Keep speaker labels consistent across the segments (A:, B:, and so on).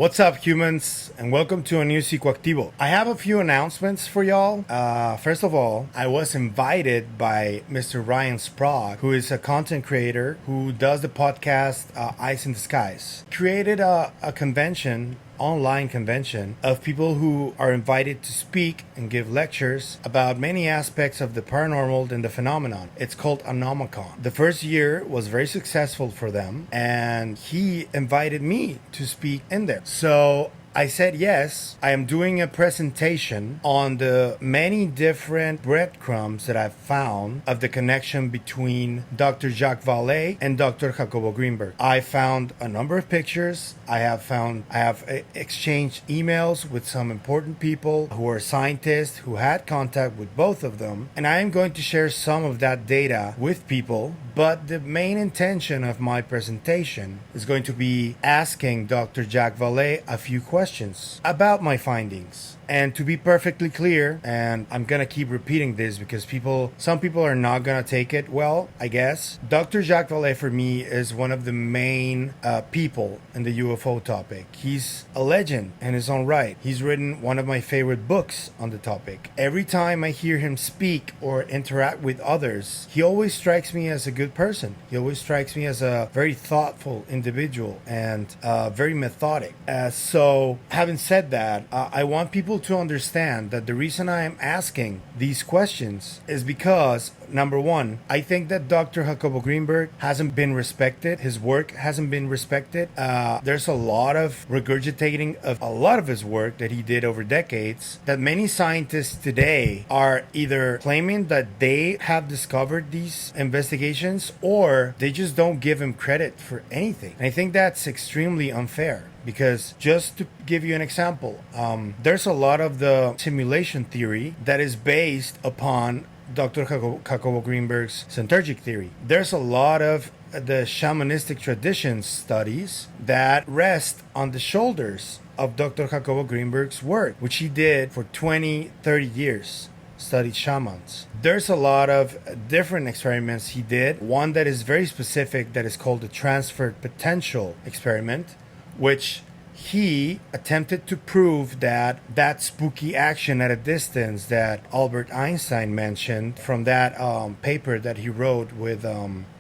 A: What's up, humans, and welcome to a new Psicoactivo. I have a few announcements for y'all. First of all, I was invited by Mr. Ryan Sprague, who is a content creator who does the podcast Eyes in the Skies. Created a online convention of people who are invited to speak and give lectures about many aspects of the paranormal and the phenomenon. It's called Anomacon. The first year was very successful for them, and he invited me to speak in there. So I said yes. I am doing a presentation on the many different breadcrumbs that I've found of the connection between Dr. Jacques Valleé and Dr. Jacobo Grinberg. I found a number of pictures. I have exchanged emails with some important people who are scientists who had contact with both of them, and I am going to share some of that data with people. But the main intention of my presentation is going to be asking Dr. Jacques Valleé a few questions about my findings. And to be perfectly clear, and I'm gonna keep repeating this because some people are not gonna take it well, I guess. Dr. Jacques Valleé for me is one of the main people in the UFO topic. He's a legend in his own right. He's written one of my favorite books on the topic. Every time I hear him speak or interact with others, he always strikes me as a good person. He always strikes me as a very thoughtful individual and very methodic. So having said that, I want people to understand that the reason I am asking these questions is because, number one, I think that Dr. Jacobo Grinberg hasn't been respected. His work hasn't been respected. There's a lot of regurgitating of a lot of his work that he did over decades that many scientists today are either claiming that they have discovered these investigations or they just don't give him credit for anything. And I think that's extremely unfair. Because just to give you an example, there's a lot of the simulation theory that is based upon Dr. Jacobo Grinberg's centergic theory. There's a lot of the shamanistic traditions studies that rest on the shoulders of Dr. Jacobo Grinberg's work, which he did for 20, 30 years. Studied shamans. There's a lot of different experiments he did. One that is very specific that is called the transferred potential experiment, which he attempted to prove that spooky action at a distance that Albert Einstein mentioned from that paper that he wrote with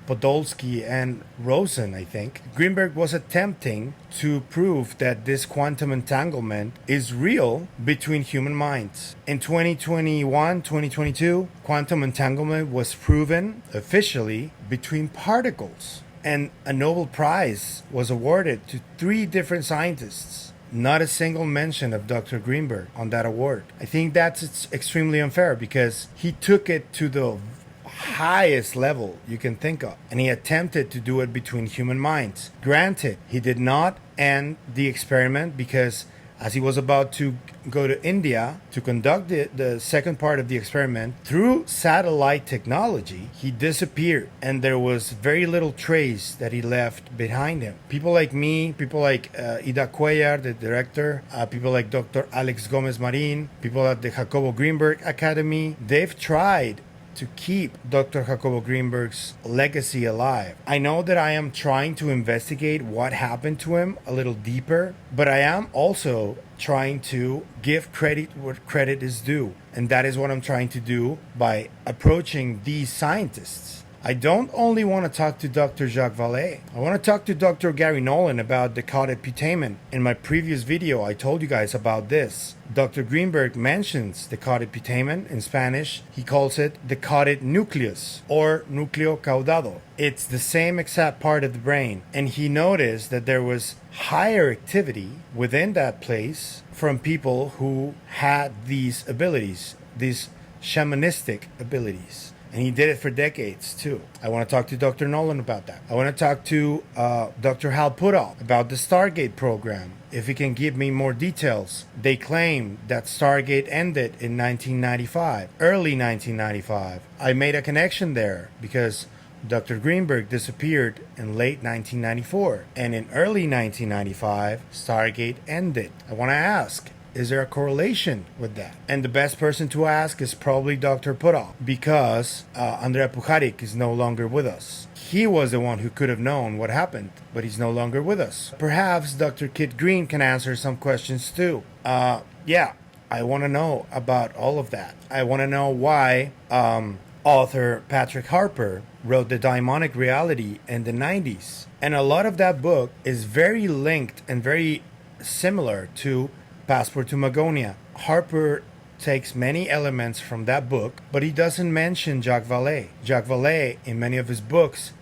A: Podolsky and Rosen, I think. Greenberg was attempting to prove that this quantum entanglement is real between human minds. In 2021, 2022, quantum entanglement was proven officially between particles. And a Nobel Prize was awarded to 3 different scientists. Not a single mention of Dr. Greenberg on that award. I think that's extremely unfair because he took it to the highest level you can think of. And he attempted to do it between human minds. Granted, he did not end the experiment because as he was about to go to India to conduct the second part of the experiment, through satellite technology, he disappeared. And there was very little trace that he left behind him. People like me, people like Ida Cuellar, the director, people like Dr. Alex Gomez Marin, people at the Jacobo Grinberg Academy, they've tried to keep Dr. Jacobo Grinberg's legacy alive. I know that I am trying to investigate what happened to him a little deeper, but I am also trying to give credit where credit is due. And that is what I'm trying to do by approaching these scientists. I don't only want to talk to Dr. Jacques Valleé. I want to talk to Dr. Gary Nolan about decoded putamen. In my previous video, I told you guys about this. Dr. Greenberg mentions decoded putamen in Spanish. He calls it decoded nucleus or núcleo caudado. It's the same exact part of the brain. And he noticed that there was higher activity within that place from people who had these abilities, these shamanistic abilities. And he did it for decades, too. I want to talk to Dr. Nolan about that. I want to talk to Dr. Hal Puthoff about the Stargate program. If he can give me more details. They claim that Stargate ended in 1995, early 1995. I made a connection there because Dr. Greenberg disappeared in late 1994. And in early 1995, Stargate ended. I want to ask, Is there a correlation with that? And the best person to ask is probably Dr. Puthoff, because Andrea Pujarik is no longer with us. He was the one who could have known what happened, but he's no longer with us. Perhaps Dr. Kit Green can answer some questions too. Yeah, I want to know about all of that. I want to know why author Patrick Harper wrote The Daimonic Reality in the 90s. And a lot of that book is very linked and very similar to Passport to Magonia. Harper takes many elements from that book, but he doesn't mention Jacques Valleé. Jacques Valleé, in many of his books,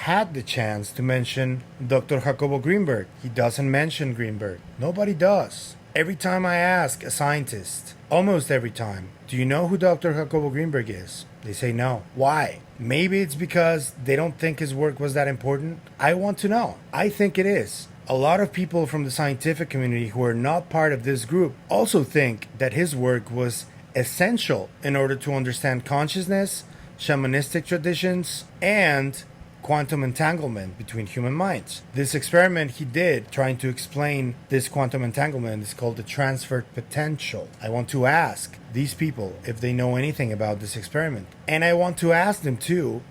A: had the chance to mention Dr. Jacobo Grinberg. He doesn't mention Greenberg. Nobody does. Every time I ask a scientist, almost every time, do you know who Dr. Jacobo Grinberg is? They say no. Why? Maybe it's because they don't think his work was that important. I want to know. I think it is. A lot of people from the scientific community who are not part of this group also think that his work was essential in order to understand consciousness, shamanistic traditions, and quantum entanglement between human minds. This experiment he did trying to explain this quantum entanglement is called the transferred potential. I want to ask these people if they know anything about this experiment. And I want to ask them too,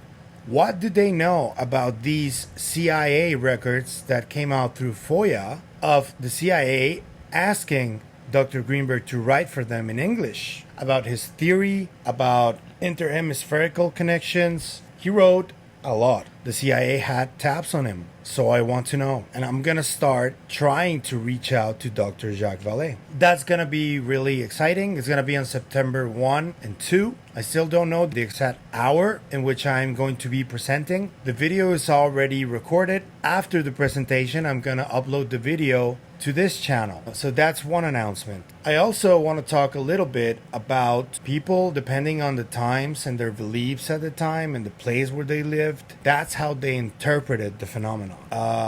A: what do they know about these CIA records that came out through FOIA of the CIA asking Dr. Greenberg to write for them in English about his theory, about interhemispherical connections? He wrote a lot. The CIA had taps on him. So I want to know. And I'm going to start trying to reach out to Dr. Jacques Valleé. That's going to be really exciting. It's going to be on September 1 and 2. I still don't know the exact hour in which I'm going to be presenting. The video is already recorded. After the presentation, I'm going to upload the video to this channel. So that's one announcement. I also want to talk a little bit about people, depending on the times and their beliefs at the time and the place where they lived. That's how they interpreted the phenomenon.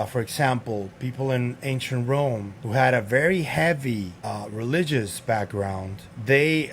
A: For example, people in ancient Rome who had a very heavy religious background, they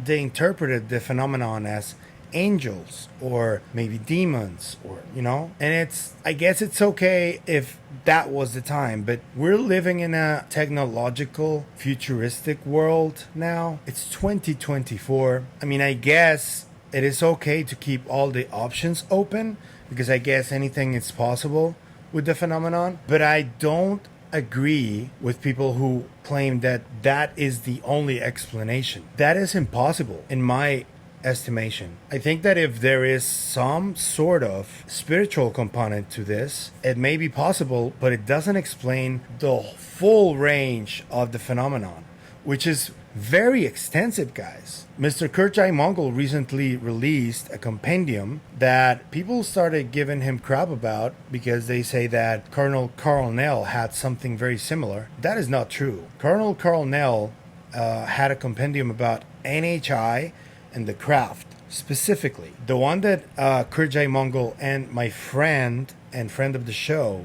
A: interpreted the phenomenon as angels or maybe demons, or and I guess it's okay if that was the time, but we're living in a technological futuristic world now. It's 2024. I mean, I guess it is okay to keep all the options open, because I guess anything is possible with the phenomenon, but I don't agree with people who claim that that is the only explanation. That is impossible in my estimation. I think that if there is some sort of spiritual component to this, it may be possible, but it doesn't explain the full range of the phenomenon, which is very extensive, guys. Mr. Kurchai Mongol recently released a compendium that people started giving him crap about because they say that Colonel Carl Nell had something very similar. That is not true. Colonel Carl Nell had a compendium about NHI and the craft, specifically. The one that Kurchai Mongol and my friend and friend of the show,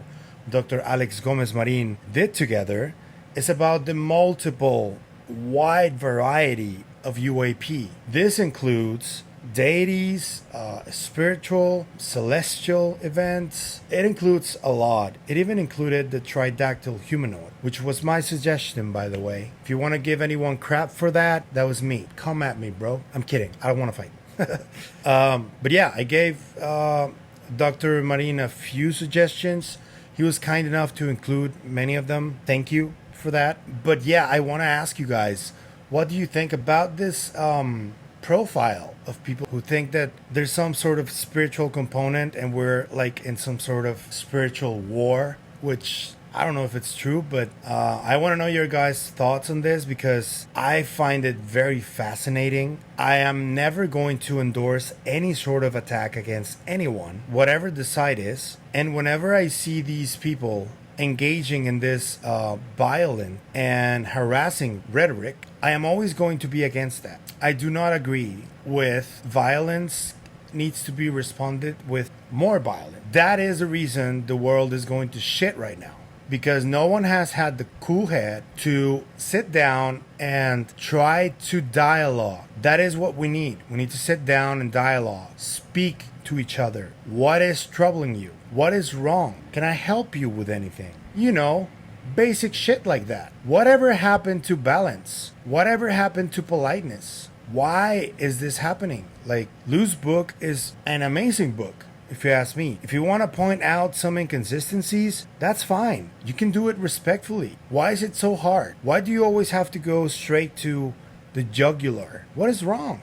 A: Dr. Alex Gomez Marin, did together is about the multiple wide variety of UAP. This includes deities, spiritual, celestial events. It includes a lot. It even included the tridactyl humanoid, which was my suggestion, by the way. If you want to give anyone crap for that, that was me. Come at me, bro. I'm kidding. I don't want to fight. But yeah, I gave Dr. Marin a few suggestions. He was kind enough to include many of them. Thank you for that. But yeah, I want to ask you guys, what do you think about this profile of people who think that there's some sort of spiritual component and we're like in some sort of spiritual war, which I don't know if it's true, but I want to know your guys' thoughts on this, because I find it very fascinating. I am never going to endorse any sort of attack against anyone, whatever the side is. And whenever I see these people engaging in this violent and harassing rhetoric, I am always going to be against that. I do not agree with violence needs to be responded with more violence. That is the reason the world is going to shit right now, because no one has had the cool head to sit down and try to dialogue. That is what we need. We need to sit down and dialogue, speak to each other. What is troubling you? What is wrong? Can I help you with anything? basic shit like that. Whatever happened to balance? Whatever happened to politeness? Why is this happening? Like, Lou's book is an amazing book, if you ask me. If you want to point out some inconsistencies, that's fine. You can do it respectfully. Why is it so hard? Why do you always have to go straight to the jugular? What is wrong?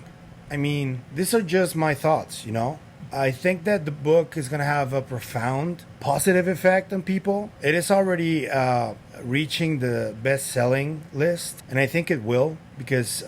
A: I mean, these are just my thoughts, you know? I think that the book is going to have a profound positive effect on people. It is already reaching the best-selling list, and I think it will, because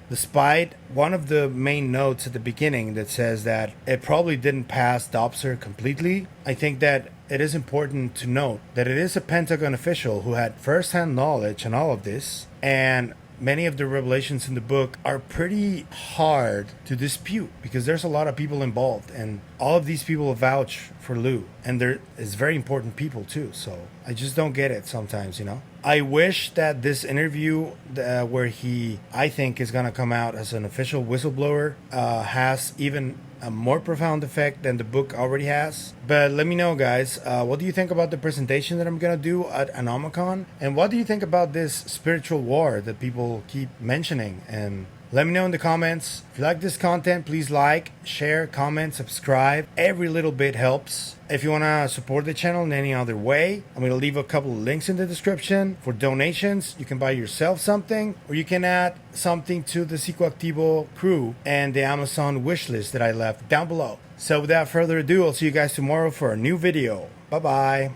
A: despite one of the main notes at the beginning that says that it probably didn't pass Dobser completely, I think that it is important to note that it is a Pentagon official who had first-hand knowledge on all of this, and many of the revelations in the book are pretty hard to dispute because there's a lot of people involved, and all of these people vouch for Lou, and there is very important people too. So I just don't get it sometimes, you know. I wish that this interview where he, I think, is going to come out as an official whistleblower has even a more profound effect than the book already has. But let me know, guys, what do you think about the presentation that I'm gonna do at Anomacon, and what do you think about this spiritual war that people keep mentioning? And let me know in the comments. If you like this content, please like, share, comment, subscribe. Every little bit helps. If you want to support the channel in any other way, I'm going to leave a couple of links in the description for donations. You can buy yourself something, or you can add something to the Psicoactivo crew and the Amazon wish list that I left down below. So without further ado, I'll see you guys tomorrow for a new video. Bye-bye.